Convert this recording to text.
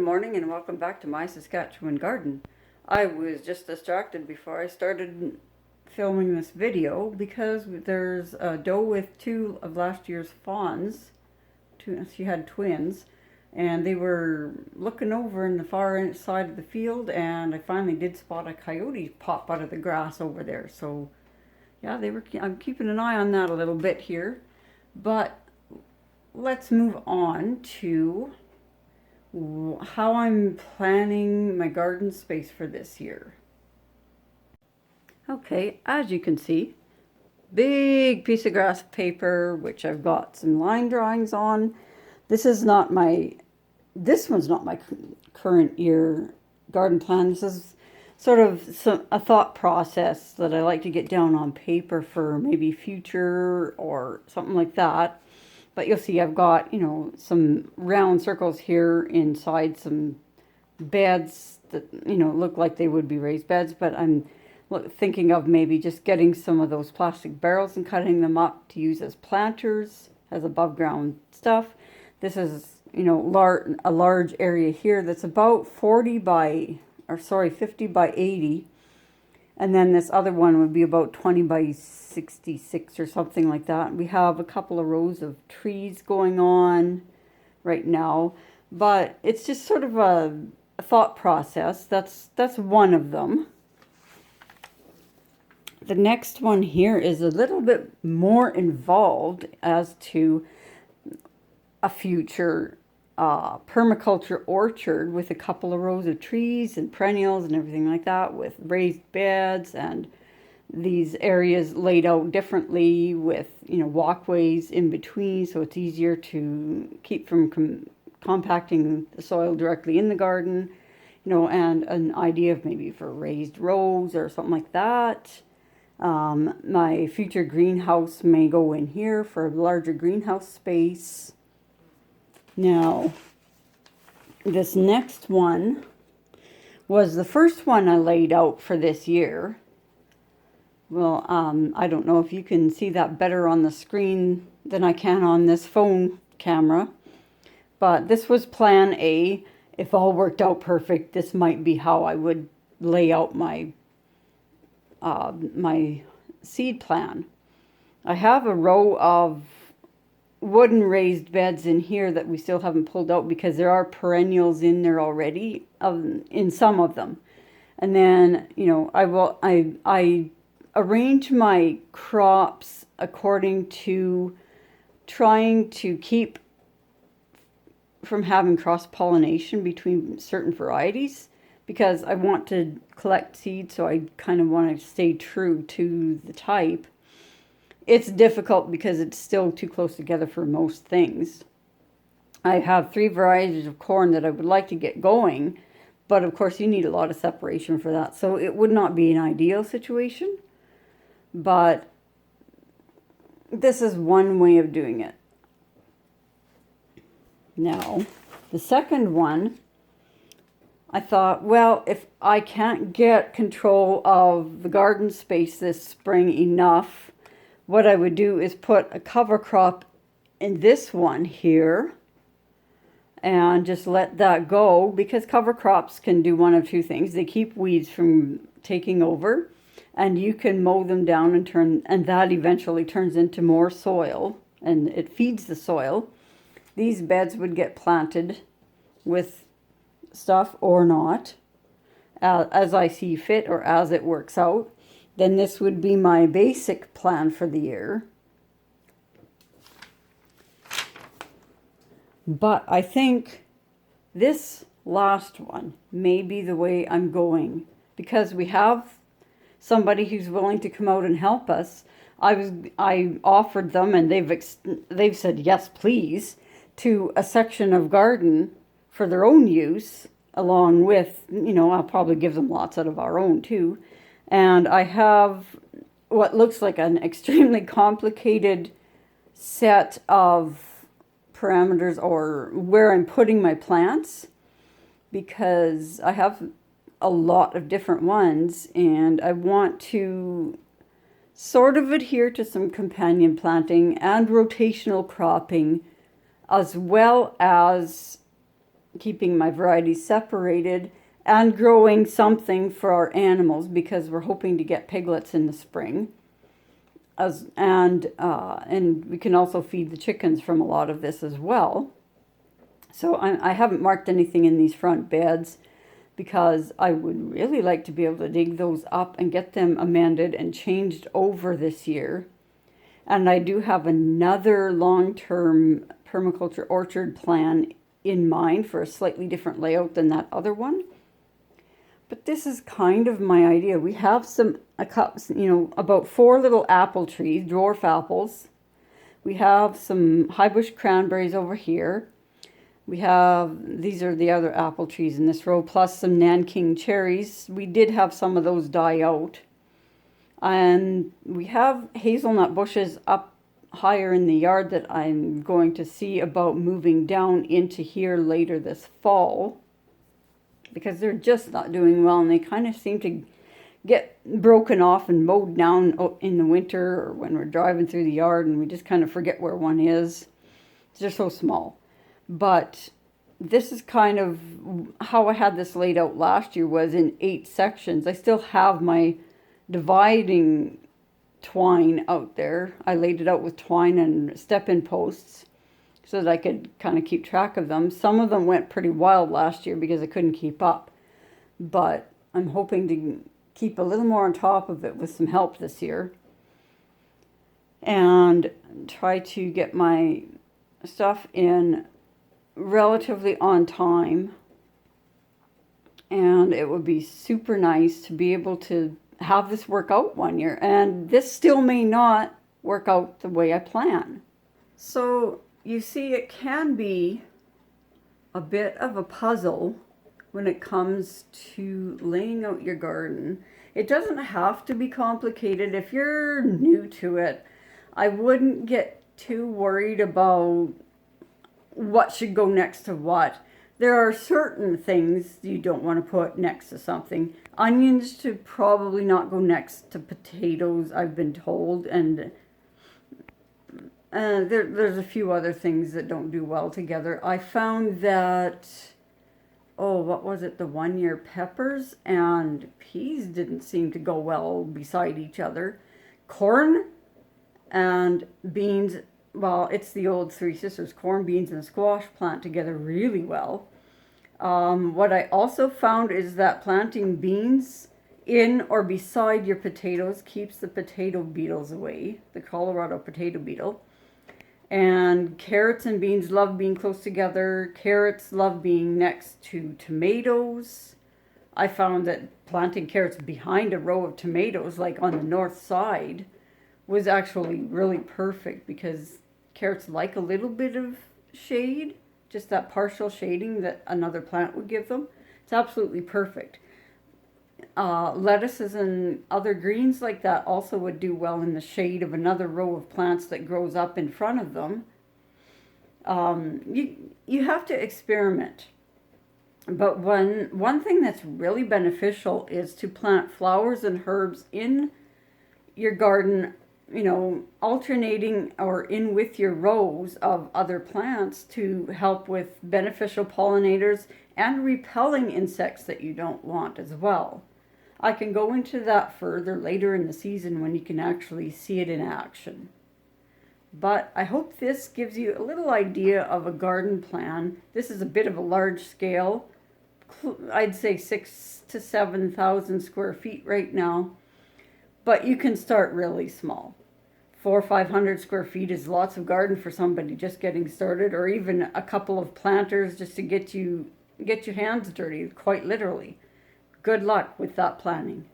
Good morning and welcome back to my Saskatchewan garden. I was just distracted before I started filming this video because there's a doe with two of last year's fawns. She had twins and they were looking over in the far side of the field, and I finally did spot a coyote pop out of the grass over there. So yeah, I'm keeping an eye on that a little bit here. But let's move on to how I'm planning my garden space for this year. Okay, as you can see, big piece of grass paper, which I've got some line drawings on. This one's not my current year garden plan. This is sort of a thought process that I like to get down on paper for maybe future or something like that. But you'll see I've got, some round circles here inside some beds that, look like they would be raised beds. But I'm thinking of maybe just getting some of those plastic barrels and cutting them up to use as planters, as above ground stuff. This is, a large area here that's about 50 by 80. And then this other one would be about 20 by 66 or something like that. We have a couple of rows of trees going on right now, but it's just sort of a thought process. That's one of them. The next one here is a little bit more involved as to a future permaculture orchard with a couple of rows of trees and perennials and everything like that, with raised beds and these areas laid out differently with walkways in between, so it's easier to keep from compacting the soil directly in the garden, and an idea of maybe for raised rows or something like that. My future greenhouse may go in here for a larger greenhouse space. Now, this next one was the first one I laid out for this year. Well, I don't know if you can see that better on the screen than I can on this phone camera, but this was plan A. If all worked out perfect, this might be how I would lay out my my seed plan. I have a row of wooden raised beds in here that we still haven't pulled out because there are perennials in there already, in some of them. And then, I arrange my crops according to trying to keep from having cross-pollination between certain varieties, because I want to collect seeds, so I kind of want to stay true to the type. It's difficult because it's still too close together for most things. I have 3 varieties of corn that I would like to get going, but of course you need a lot of separation for that. So it would not be an ideal situation, but this is one way of doing it. Now, the second one, I thought, well, if I can't get control of the garden space this spring enough, what I would do is put a cover crop in this one here and just let that go, because cover crops can do one of two things. They keep weeds from taking over, and you can mow them down and that eventually turns into more soil and it feeds the soil. These beds would get planted with stuff or not, as I see fit or as it works out. Then this would be my basic plan for the year. But I think this last one may be the way I'm going, because we have somebody who's willing to come out and help us. I offered them, and they've said yes, please, to a section of garden for their own use, along with, I'll probably give them lots out of our own too. And I have what looks like an extremely complicated set of parameters, or where I'm putting my plants, because I have a lot of different ones and I want to sort of adhere to some companion planting and rotational cropping, as well as keeping my varieties separated and growing something for our animals because we're hoping to get piglets in the spring. And we can also feed the chickens from a lot of this as well. So I haven't marked anything in these front beds because I would really like to be able to dig those up and get them amended and changed over this year. And I do have another long-term permaculture orchard plan in mind for a slightly different layout than that other one. But this is kind of my idea. We have about 4 little apple trees, dwarf apples. We have some high bush cranberries over here. These are the other apple trees in this row, plus some Nanking cherries. We did have some of those die out. And we have hazelnut bushes up higher in the yard that I'm going to see about moving down into here later this fall, because they're just not doing well, and they kind of seem to get broken off and mowed down in the winter or when we're driving through the yard, and we just kind of forget where one is. They're so small. But this is kind of how I had this laid out last year, was in 8 sections. I still have my dividing twine out there. I laid it out with twine and step-in posts so that I could kind of keep track of them. Some of them went pretty wild last year because I couldn't keep up, but I'm hoping to keep a little more on top of it with some help this year and try to get my stuff in relatively on time. And it would be super nice to be able to have this work out one year, and this still may not work out the way I plan. So you see, it can be a bit of a puzzle when it comes to laying out your garden. It doesn't have to be complicated. If you're new to it, I wouldn't get too worried about what should go next to what. There are certain things you don't want to put next to something. Onions should probably not go next to potatoes, I've been told, and there's a few other things that don't do well together. I found that, what was it, the 1 year peppers and peas didn't seem to go well beside each other. Corn and beans, well, it's the old Three Sisters, corn, beans, and squash plant together really well. What I also found is that planting beans in or beside your potatoes keeps the potato beetles away, the Colorado potato beetle. And carrots and beans love being close together. Carrots love being next to tomatoes. I found that planting carrots behind a row of tomatoes, like on the north side, was actually really perfect because carrots like a little bit of shade, just that partial shading that another plant would give them. It's absolutely perfect. Lettuces and other greens like that also would do well in the shade of another row of plants that grows up in front of them. You have to experiment. But one thing that's really beneficial is to plant flowers and herbs in your garden, alternating or in with your rows of other plants to help with beneficial pollinators and repelling insects that you don't want as well. I can go into that further later in the season when you can actually see it in action. But I hope this gives you a little idea of a garden plan. This is a bit of a large scale. I'd say 6,000 to 7,000 square feet right now. But you can start really small. 400 or 500 square feet is lots of garden for somebody just getting started, or even a couple of planters just to get your hands dirty, quite literally. Good luck with that planning.